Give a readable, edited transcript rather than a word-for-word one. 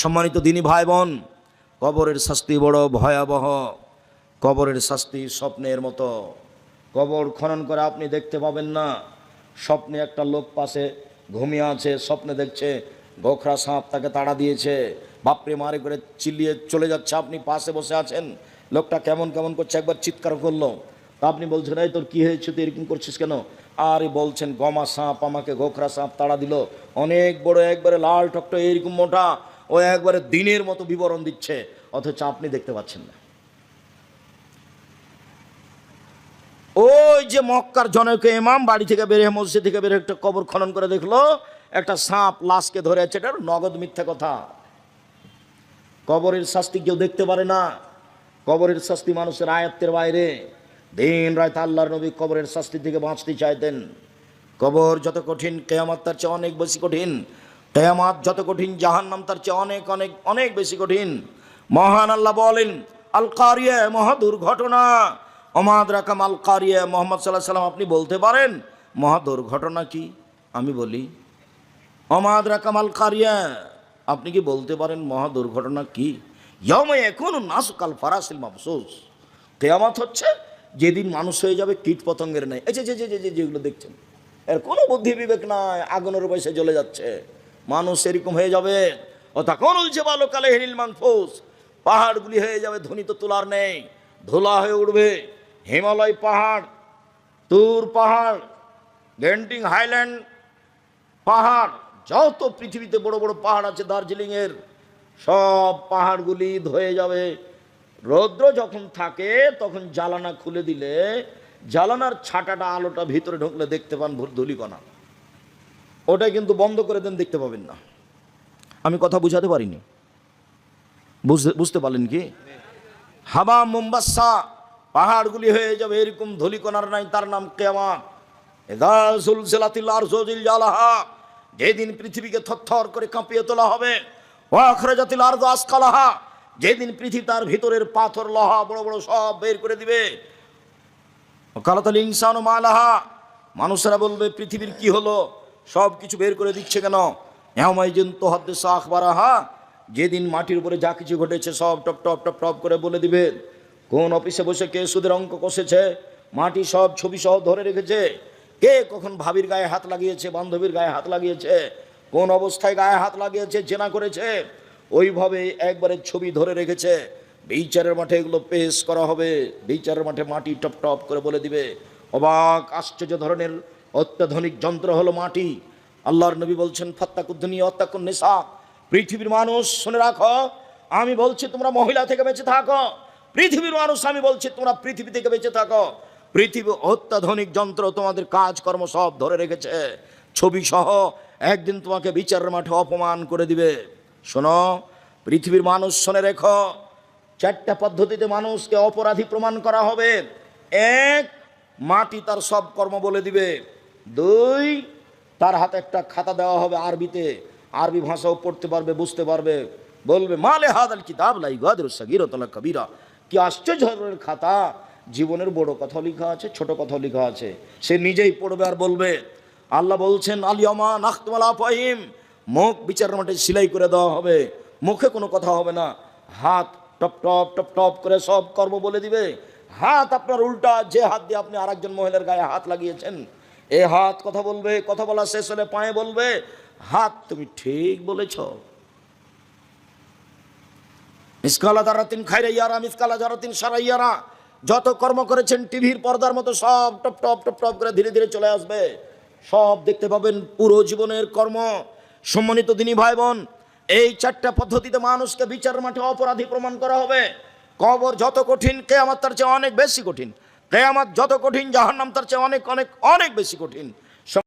সম্মানিত দিনী ভাই বোন, কবরের শাস্তি বড় ভয়াবহ। কবরের শাস্তি স্বপ্নের মতো। কবর খনন করে আপনি দেখতে পাবেন না। স্বপ্নে একটা লোক পাশে ঘুমিয়ে আছে, স্বপ্নে দেখছে গোখরা সাপ তাকে তাড়া দিয়েছে, বাপরে মারে করে চিল্লিয়ে চলে যাচ্ছে, আপনি পাশে বসে আছেন, লোকটা কেমন কেমন করছে, একবার চিৎকার করলো, তা আপনি বলছেন এই তোর কী হয়েছে, তুই এরকম করছিস কেন? আর বলছেন গমা সাপ আমাকে গোখরা সাপ তাড়া দিল, অনেক বড়, একবারে লাল টকটো এরকম মোটা, ও একবারে দিনের মতো বিবরণ দিচ্ছে, অথচ আপনি দেখতে পাচ্ছেন না। ওই যে মক্কার জনক ইমাম বাড়ি থেকে বের হয়ে, মসজিদ থেকে বের হয়ে একটা কবর খনন করে দেখলো একটা সাপ লাশকে ধরে আছে, এটা নগদ মিথ্যা কথা। কবরের শাস্তি কেউ দেখতে পারে না। কবরের শাস্তি মানুষের আয়ত্তের বাইরে। দিন রাত আল্লাহর নবী কবরের শাস্তি থেকে বাঁচতে চাইতেন। কবর যত কঠিন, কিয়ামত তার চেয়ে অনেক বেশি কঠিন। কিয়ামত যত কঠিন, জাহান্নাম তার চেয়ে অনেক অনেক অনেক বেশি কঠিন। মহান আল্লাহ বলেন আল কারিয়া, মহা দুর্ঘটনা। ওমাদ রাকাম আল কারিয়া, মোহাম্মদ সাল্লাল্লাহু আলাইহি সাল্লাম আপনি বলতে পারেন মহা দুর্ঘটনা কি? আমি বলি ওমাদ রাকাম আল কারিয়া, আপনি কি বলতে পারেন মহা দুর্ঘটনা কি? ইয়াউমা ইয়াকুনু নাসু কাল ফারাসিল মাবসুস, কিয়ামত হচ্ছে যেদিন মানুষ হয়ে যাবে কীট পতঙ্গের ন্যায়। এই যে যেগুলো দেখছেন, এর কোনো বুদ্ধি বিবেক নাই, আগুনের বয়সে জ্বলে যাচ্ছে, মানুষ এরকম হয়ে যাবে। ও তাকুনুল জিবালু কালাইহিল মানফুস, পাহাড়গুলি হয়ে যাবে ধ্বনিত তোলার নেই, ধুলা হয়ে উঠবে। হিমালয় পাহাড়, তুর পাহাড়, গেন্টিং হাইল্যান্ড পাহাড়, যত পৃথিবীতে বড় বড় পাহাড় আছে দার্জিলিংয়ের, সব পাহাড়গুলি ধয়ে যাবে। রৌদ্র যখন থাকে তখন জ্বালানা খুলে দিলে জ্বালানার ছাটাটা আলোটা ভিতরে ঢুকলে দেখতে পান ধূলিকণা, ওটা কিন্তু বন্ধ করে দেন, দেখতে পাবেন না। আমি কথা বুঝাতে পারিনি, বুঝতে পারলেন কি? হাবা মুম্বাসা, পাহাড়গুলি হয়ে যাবে এরকম ধূলিকণার নাই, তার নাম কিয়ামত। ইযা যুলজিলাতিল আরযু জিলজালাহা, যেদিন পৃথিবীকে থরথর করে কাঁপিয়ে তোলা হবে। ওয়া আখরাজাতিল আরযু আসকালাহা, যেদিন পৃথিবী তার ভিতরের পাথর লোহা বড় বড় সব বের করে দিবে। ওয়াকালাতাল ইনসানু মা লাহা, মানুষেরা বলবে পৃথিবীর কি হলো, সব কিছু বের করে দিচ্ছে কেন? ইয়াউমাইযিন তুহাদ্দিসু আখবারাহা, যেদিন মাটির উপরে যা কিছু ঘটেছে সব টপ টপ টপ টপ করে বলে দিবে। কোন অফিসে বসে কে সুদের অঙ্ক কষেছে, মাটি সব ছবি সহ ধরে রেখেছে। কে কখন ভাবির গায়ে হাত লাগিয়েছে, বান্ধবীর গায়ে হাত লাগিয়েছে, কোন অবস্থায় গায়ে হাত লাগিয়েছে, জেনা করেছে, ওইভাবে একবারে ছবি ধরে রেখেছে। বিচারের মাঠে এগুলো পেশ করা হবে। বিচারের মাঠে মাটি টপ টপ করে বলে দিবে। অবাক আশ্চর্য ধরনের অত্যাধুনিক যন্ত্র হলো মাটি। আল্লাহর নবী বলছেন ফাত্তাকুদ্দুনিয়া ওয়াত্তাকুন নিসা, পৃথিবীর মানুষ শুনে রাখো, আমি বলছি তোমরা মহিলা থেকে বেঁচে থাকো। পৃথিবীর মানুষ আমি বলছি তোমরা পৃথিবী থেকে বেঁচে থাকো। পৃথিবী অত্যাধুনিক যন্ত্র তোমাদের কাজকর্ম সব ধরে রেখেছে, ছবি সহ। একদিন তোমাকে বিচারের মাঠে অপমান করে দিবে। শোনো পৃথিবীর মানুষ, শুনে রেখো, চারটা পদ্ধতিতে মানুষকে অপরাধী প্রমাণ করা হবে। এক, মাটি তার সব কর্ম বলে দিবে। দুই, তার হাতে একটা খাতা দেওয়া হবে আরবিতে, আরবি ভাষাও পড়তে পারবে, বুঝতে পারবে। বলবে মালে হাদাল কিতাব লা ইগাদিরু সাগীরাতান ওয়ালা কাবীরা, কি আশ্চর্য ধরনের খাতা, জীবনের বড় কথা লেখা আছে, ছোট কথা লেখা আছে। সে নিজেই পড়বে আর বলবে। আল্লাহ বলছেন আলিয়ামা নাখতুমু আলা আফওয়াহিম, মুখ বিচারের মাঠে সেলাই করে দেওয়া হবে, মুখে কোনো কথা হবে না। হাত টপ টপ টপ টপ করে সব কর্ম বলে দিবে। হাত আপনার উল্টা, যে হাত দিয়ে আপনি আরেকজন মহিলার গায়ে হাত লাগিয়েছেন, এ হাত কথা বলবে, কথা বলা শেষ হলে পায়ে বলবে হাত তুমি ঠিক বলেছ। মিসকালা যারাতিন খায়রা ইয়ারা মিসকালা যারাতিন শাররা ইয়ারা, যত কর্ম করেছেন টিভির পর্দার মতো সব টপ টপ টপ টপ করে ধীরে ধীরে চলে আসবে, সব দেখতে পাবেন পুরো জীবনের কর্ম। সম্মানিত দিনী ভাই বোন, এই চারটা পদ্ধতিতে মানুষকে বিচারের মাঠে অপরাধী প্রমাণ করা হবে। কবর যত কঠিন, কিয়ামত তার চেয়ে অনেক বেশি কঠিন। কিয়ামত যত কঠিন, জাহান্নাম তার চেয়ে অনেক অনেক অনেক বেশি কঠিন।